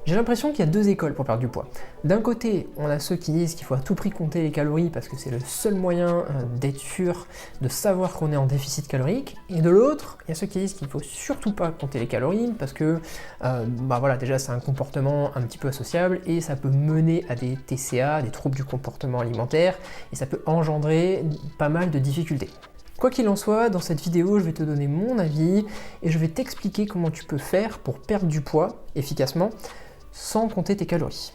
J'ai l'impression qu'il y a deux écoles pour perdre du poids. D'un côté, on a ceux qui disent qu'il faut à tout prix compter les calories parce que c'est le seul moyen d'être sûr de savoir qu'on est en déficit calorique. Et de l'autre, il y a ceux qui disent qu'il ne faut surtout pas compter les calories parce que voilà, déjà c'est un comportement un petit peu associable et ça peut mener à des TCA, des troubles du comportement alimentaire, et ça peut engendrer pas mal de difficultés. Quoi qu'il en soit, dans cette vidéo, je vais te donner mon avis et je vais t'expliquer comment tu peux faire pour perdre du poids efficacement sans compter tes calories.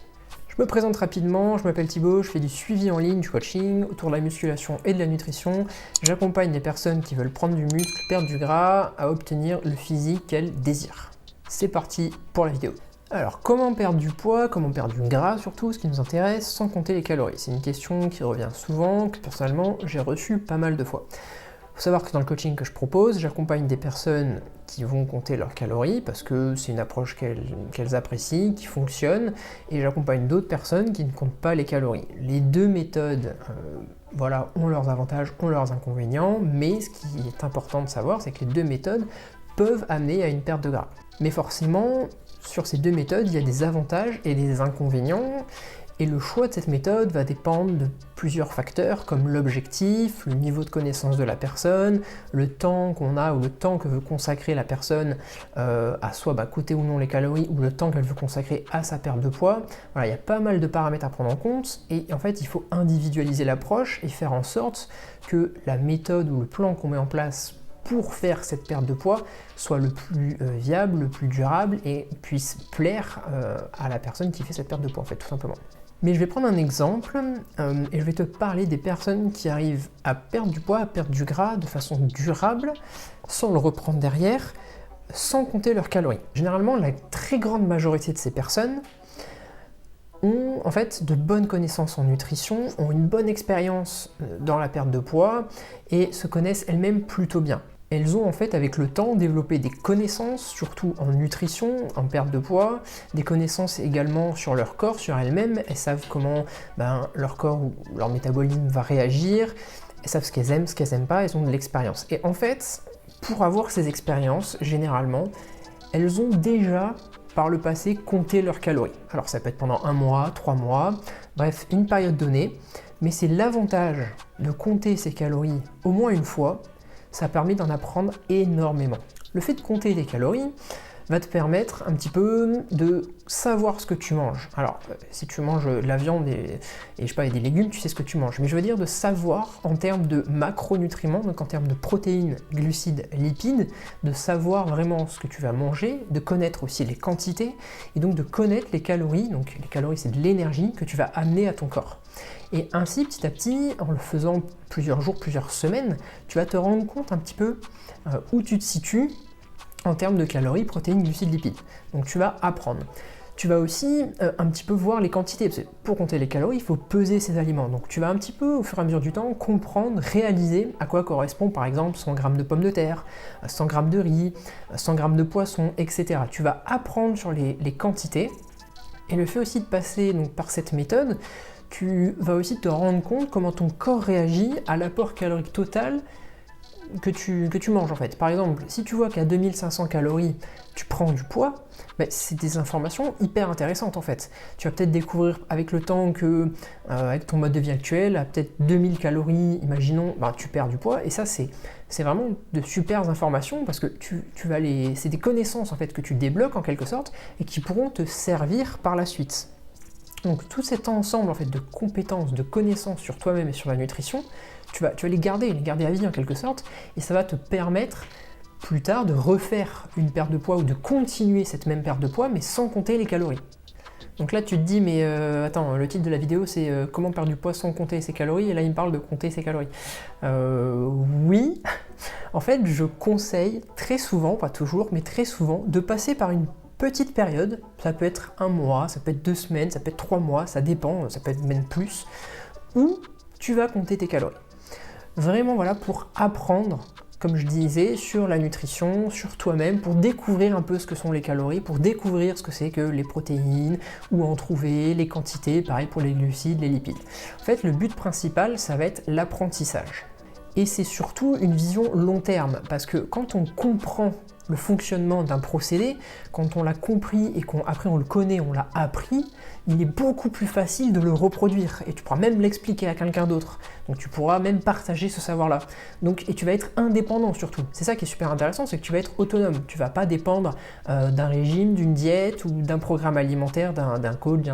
Je me présente rapidement, je m'appelle Thibaut, je fais du suivi en ligne, du coaching autour de la musculation et de la nutrition. J'accompagne les personnes qui veulent prendre du muscle, perdre du gras, à obtenir le physique qu'elles désirent. C'est parti pour la vidéo. Alors, comment perdre du poids, comment perdre du gras surtout, ce qui nous intéresse, sans compter les calories? C'est une question qui revient souvent, que personnellement j'ai reçue pas mal de fois. Il faut savoir que dans le coaching que je propose, j'accompagne des personnes qui vont compter leurs calories parce que c'est une approche qu'elles apprécient, qui fonctionne, et j'accompagne d'autres personnes qui ne comptent pas les calories. Les deux méthodes voilà, ont leurs avantages, ont leurs inconvénients, mais ce qui est important de savoir, c'est que les deux méthodes peuvent amener à une perte de gras. Mais forcément, sur ces deux méthodes, il y a des avantages et des inconvénients, et le choix de cette méthode va dépendre de plusieurs facteurs comme l'objectif, le niveau de connaissance de la personne, le temps qu'on a ou le temps que veut consacrer la personne à soit compter ou non les calories ou le temps qu'elle veut consacrer à sa perte de poids. Voilà, il y a pas mal de paramètres à prendre en compte et en fait il faut individualiser l'approche et faire en sorte que la méthode ou le plan qu'on met en place pour faire cette perte de poids soit le plus viable, le plus durable et puisse plaire à la personne qui fait cette perte de poids en fait tout simplement. Mais je vais prendre un exemple et je vais te parler des personnes qui arrivent à perdre du poids, à perdre du gras de façon durable, sans le reprendre derrière, sans compter leurs calories. Généralement, la très grande majorité de ces personnes ont en fait de bonnes connaissances en nutrition, ont une bonne expérience dans la perte de poids et se connaissent elles-mêmes plutôt bien. Elles ont en fait avec le temps développé des connaissances, surtout en nutrition, en perte de poids, des connaissances également sur leur corps, sur elles-mêmes, elles savent comment leur corps ou leur métabolisme va réagir, elles savent ce qu'elles aiment pas, elles ont de l'expérience. Et en fait, pour avoir ces expériences, généralement, elles ont déjà par le passé compté leurs calories. Alors ça peut être pendant 1 mois, 3 mois, bref, une période donnée, mais c'est l'avantage de compter ses calories au moins une fois. Ça permet d'en apprendre énormément. Le fait de compter les calories va te permettre un petit peu de savoir ce que tu manges. Alors, si tu manges de la viande et je sais pas, et des légumes, tu sais ce que tu manges. Mais je veux dire de savoir en termes de macronutriments, donc en termes de protéines, glucides, lipides, de savoir vraiment ce que tu vas manger, de connaître aussi les quantités, et donc de connaître les calories. Donc les calories, c'est de l'énergie que tu vas amener à ton corps. Et ainsi, petit à petit, en le faisant plusieurs jours, plusieurs semaines, tu vas te rendre compte un petit peu où tu te situes en termes de calories, protéines, glucides, lipides. Donc tu vas apprendre. Tu vas aussi un petit peu voir les quantités, parce que pour compter les calories, il faut peser ces aliments. Donc tu vas un petit peu, au fur et à mesure du temps, comprendre, réaliser à quoi correspond par exemple 100 g de pommes de terre, 100 g de riz, 100 g de poisson, etc. Tu vas apprendre sur les quantités, et le fait aussi de passer donc, par cette méthode, tu vas aussi te rendre compte comment ton corps réagit à l'apport calorique total que tu manges en fait. Par exemple, si tu vois qu'à 2500 calories, tu prends du poids, c'est des informations hyper intéressantes en fait. Tu vas peut-être découvrir avec le temps que, avec ton mode de vie actuel, à peut-être 2000 calories, imaginons, tu perds du poids, et ça c'est vraiment de super informations parce que c'est des connaissances en fait que tu débloques en quelque sorte et qui pourront te servir par la suite. Donc tout cet ensemble en fait, de compétences, de connaissances sur toi-même et sur la nutrition, tu vas les garder à vie en quelque sorte, et ça va te permettre plus tard de refaire une perte de poids ou de continuer cette même perte de poids, mais sans compter les calories. Donc là tu te dis, mais attends, le titre de la vidéo c'est comment perdre du poids sans compter ses calories, et là il me parle de compter ses calories. Oui, en fait je conseille très souvent, pas toujours, mais très souvent, de passer par une petite période, ça peut être 1 mois, ça peut être 2 semaines, ça peut être 3 mois, ça dépend, ça peut être même plus, où tu vas compter tes calories. Vraiment voilà, pour apprendre, comme je disais, sur la nutrition, sur toi-même, pour découvrir un peu ce que sont les calories, pour découvrir ce que c'est que les protéines, où en trouver, les quantités, pareil pour les glucides, les lipides. En fait, le but principal, ça va être l'apprentissage. Et c'est surtout une vision long terme, parce que quand on comprend le fonctionnement d'un procédé, quand on l'a compris et qu'après on le connaît, on l'a appris, il est beaucoup plus facile de le reproduire et tu pourras même l'expliquer à quelqu'un d'autre. Donc tu pourras même partager ce savoir-là. Et tu vas être indépendant surtout. C'est ça qui est super intéressant, c'est que tu vas être autonome. Tu vas pas dépendre d'un régime, d'une diète ou d'un programme alimentaire, d'un coach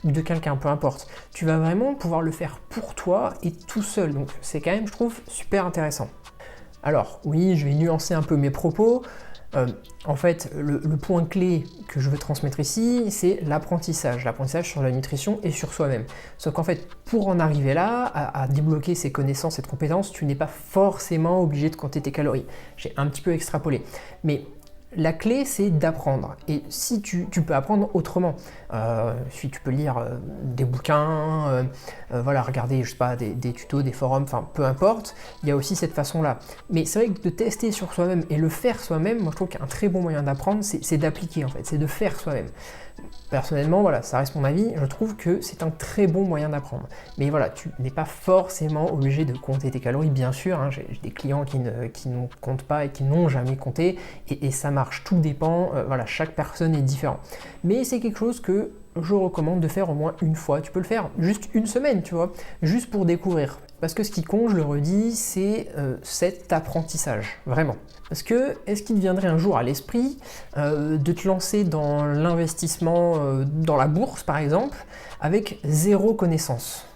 ou de quelqu'un, peu importe. Tu vas vraiment pouvoir le faire pour toi et tout seul. Donc c'est quand même, je trouve, super intéressant. Alors oui, je vais nuancer un peu mes propos. En fait, le point clé que je veux transmettre ici, c'est l'apprentissage sur la nutrition et sur soi-même. Sauf qu'en fait, pour en arriver là, à débloquer ces connaissances, cette compétence, tu n'es pas forcément obligé de compter tes calories. J'ai un petit peu extrapolé. Mais la clé, c'est d'apprendre. Et si tu peux apprendre autrement, si tu peux lire des bouquins, regarder, je sais pas, des tutos, des forums, enfin peu importe, il y a aussi cette façon-là. Mais c'est vrai que de tester sur soi-même et le faire soi-même, moi je trouve qu'un très bon moyen d'apprendre, c'est d'appliquer en fait, c'est de faire soi-même. Personnellement, voilà, ça reste mon avis, je trouve que c'est un très bon moyen d'apprendre. Mais voilà, tu n'es pas forcément obligé de compter tes calories, bien sûr, hein, j'ai des clients qui ne comptent pas et qui n'ont jamais compté, et ça marche, tout dépend, chaque personne est différente. Mais c'est quelque chose que je recommande de faire au moins une fois, tu peux le faire juste une semaine, tu vois, juste pour découvrir. Parce que ce qui compte, je le redis, c'est cet apprentissage, vraiment. Parce que, est-ce qu'il te viendrait un jour à l'esprit de te lancer dans l'investissement dans la bourse, par exemple, avec zéro connaissance?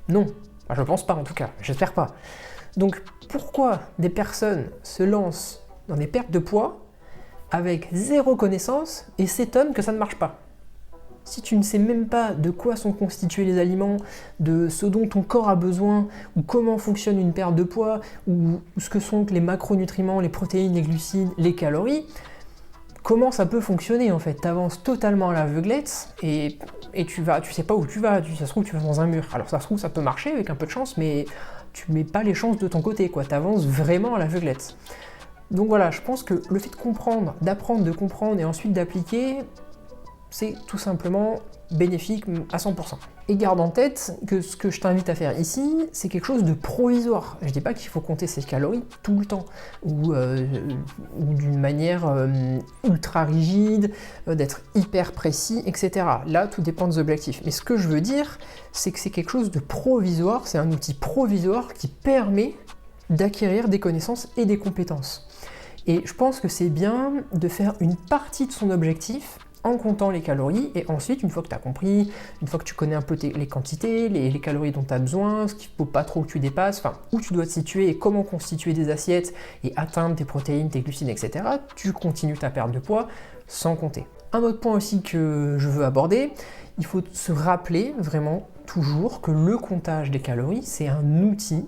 Non, je pense pas en tout cas, j'espère pas. Donc, pourquoi des personnes se lancent dans des pertes de poids avec zéro connaissance et s'étonnent que ça ne marche pas? Si tu ne sais même pas de quoi sont constitués les aliments, de ce dont ton corps a besoin, ou comment fonctionne une perte de poids, ou ce que sont les macronutriments, les protéines, les glucides, les calories, comment ça peut fonctionner en fait? Tu avances totalement à l'aveuglette et tu sais pas où tu vas, ça se trouve tu vas dans un mur. Alors ça se trouve ça peut marcher avec un peu de chance, mais tu mets pas les chances de ton côté, quoi. Tu avances vraiment à l'aveuglette. Donc voilà, je pense que le fait de comprendre, d'apprendre, de comprendre et ensuite d'appliquer, c'est tout simplement bénéfique à 100%. Et garde en tête que ce que je t'invite à faire ici, c'est quelque chose de provisoire. Je dis pas qu'il faut compter ses calories tout le temps, ou d'une manière ultra rigide, d'être hyper précis, etc. Là, tout dépend des objectifs. Mais ce que je veux dire, c'est que c'est quelque chose de provisoire, c'est un outil provisoire qui permet d'acquérir des connaissances et des compétences. Et je pense que c'est bien de faire une partie de son objectif en comptant les calories, et ensuite, une fois que tu as compris, une fois que tu connais un peu les quantités, les calories dont tu as besoin, ce qu'il ne faut pas trop que tu dépasses, enfin, où tu dois te situer et comment constituer des assiettes et atteindre tes protéines, tes glucides, etc., tu continues ta perte de poids sans compter. Un autre point aussi que je veux aborder, il faut se rappeler vraiment toujours que le comptage des calories, c'est un outil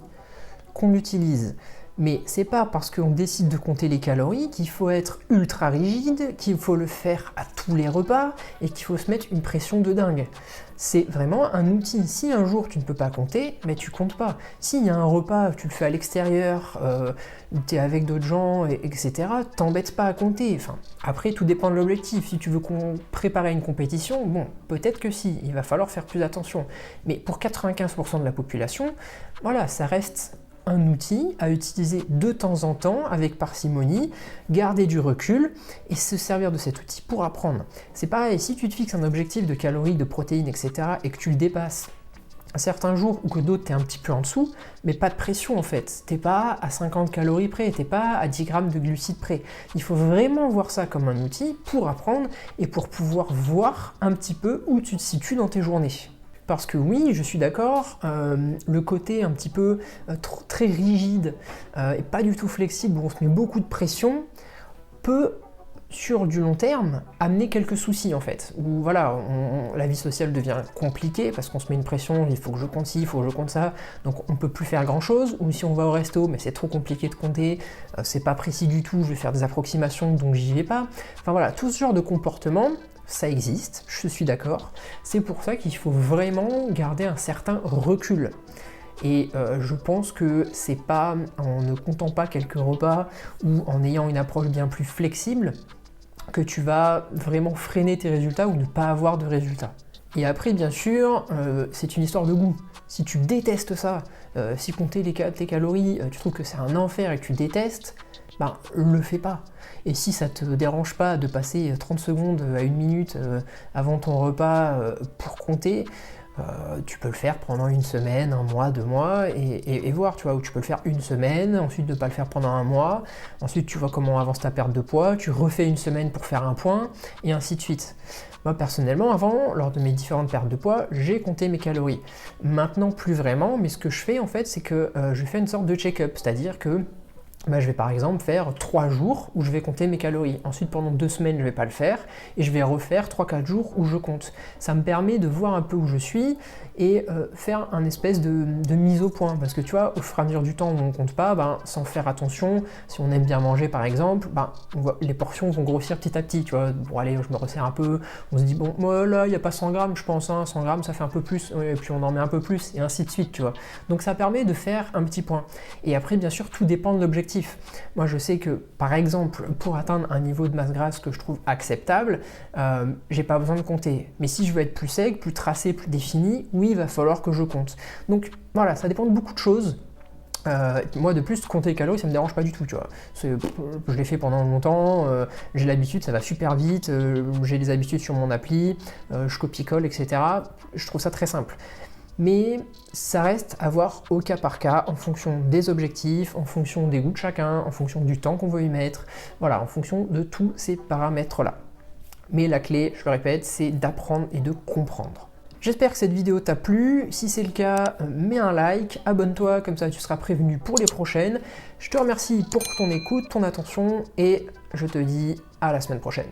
qu'on utilise. Mais c'est pas parce qu'on décide de compter les calories qu'il faut être ultra rigide, qu'il faut le faire à tous les repas et qu'il faut se mettre une pression de dingue. C'est vraiment un outil. Si un jour tu ne peux pas compter, mais tu comptes pas. S'il y a un repas, tu le fais à l'extérieur, tu es avec d'autres gens, etc., t'embêtes pas à compter. Enfin, après, tout dépend de l'objectif. Si tu veux préparer une compétition, bon, peut-être que si, il va falloir faire plus attention. Mais pour 95% de la population, voilà, ça reste un outil à utiliser de temps en temps avec parcimonie, garder du recul et se servir de cet outil pour apprendre. C'est pareil, si tu te fixes un objectif de calories, de protéines, etc. et que tu le dépasses certains jours ou que d'autres t'es un petit peu en dessous, mais pas de pression en fait. T'es pas à 50 calories près, t'es pas à 10 grammes de glucides près. Il faut vraiment voir ça comme un outil pour apprendre et pour pouvoir voir un petit peu où tu te situes dans tes journées. Parce que oui, je suis d'accord, le côté un petit peu très rigide et pas du tout flexible, où on se met beaucoup de pression, peut, sur du long terme, amener quelques soucis en fait. Où voilà, la vie sociale devient compliquée parce qu'on se met une pression, il faut que je compte ci, il faut que je compte ça, donc on peut plus faire grand chose. Ou si on va au resto, mais c'est trop compliqué de compter, c'est pas précis du tout, je vais faire des approximations, donc j'y vais pas. Enfin voilà, tout ce genre de comportement, ça existe, je suis d'accord. C'est pour ça qu'il faut vraiment garder un certain recul. Et je pense que c'est pas en ne comptant pas quelques repas ou en ayant une approche bien plus flexible que tu vas vraiment freiner tes résultats ou ne pas avoir de résultats. Et après, bien sûr, c'est une histoire de goût. Si tu détestes ça, si compter tes calories, tu trouves que c'est un enfer et que tu détestes, ben le fais pas. Et si ça te dérange pas de passer 30 secondes à 1 minute avant ton repas pour compter, tu peux le faire pendant 1 semaine, 1 mois, 2 mois, et voir, tu vois, ou tu peux le faire 1 semaine, ensuite ne pas le faire pendant 1 mois, ensuite tu vois comment avance ta perte de poids, tu refais 1 semaine pour faire un point, et ainsi de suite. Moi personnellement, avant, lors de mes différentes pertes de poids, j'ai compté mes calories. Maintenant, plus vraiment, mais ce que je fais en fait, c'est que je fais une sorte de check-up, c'est-à-dire que je vais par exemple faire 3 jours où je vais compter mes calories. Ensuite, pendant 2 semaines, je ne vais pas le faire et je vais refaire 3-4 jours où je compte. Ça me permet de voir un peu où je suis et faire un espèce de mise au point. Parce que tu vois, au fur et à mesure du temps où on ne compte pas, sans faire attention, si on aime bien manger par exemple, les portions vont grossir petit à petit. Tu vois, bon allez, je me resserre un peu, on se dit bon, moi là, il n'y a pas 100 grammes, je pense, 100 grammes ça fait un peu plus, et puis on en met un peu plus, et ainsi de suite, tu vois. Donc ça permet de faire un petit point. Et après, bien sûr, tout dépend de l'objectif. Moi, je sais que, par exemple, pour atteindre un niveau de masse grasse que je trouve acceptable, j'ai pas besoin de compter. Mais si je veux être plus sec, plus tracé, plus défini, oui, il va falloir que je compte. Donc voilà, ça dépend de beaucoup de choses. Moi, de plus, compter les calories, ça me dérange pas du tout, tu vois. Je l'ai fait pendant longtemps, j'ai l'habitude, ça va super vite, j'ai des habitudes sur mon appli, je copie-colle, etc. Je trouve ça très simple. Mais ça reste à voir au cas par cas, en fonction des objectifs, en fonction des goûts de chacun, en fonction du temps qu'on veut y mettre, voilà, en fonction de tous ces paramètres-là. Mais la clé, je le répète, c'est d'apprendre et de comprendre. J'espère que cette vidéo t'a plu. Si c'est le cas, mets un like, abonne-toi, comme ça tu seras prévenu pour les prochaines. Je te remercie pour ton écoute, ton attention, et je te dis à la semaine prochaine.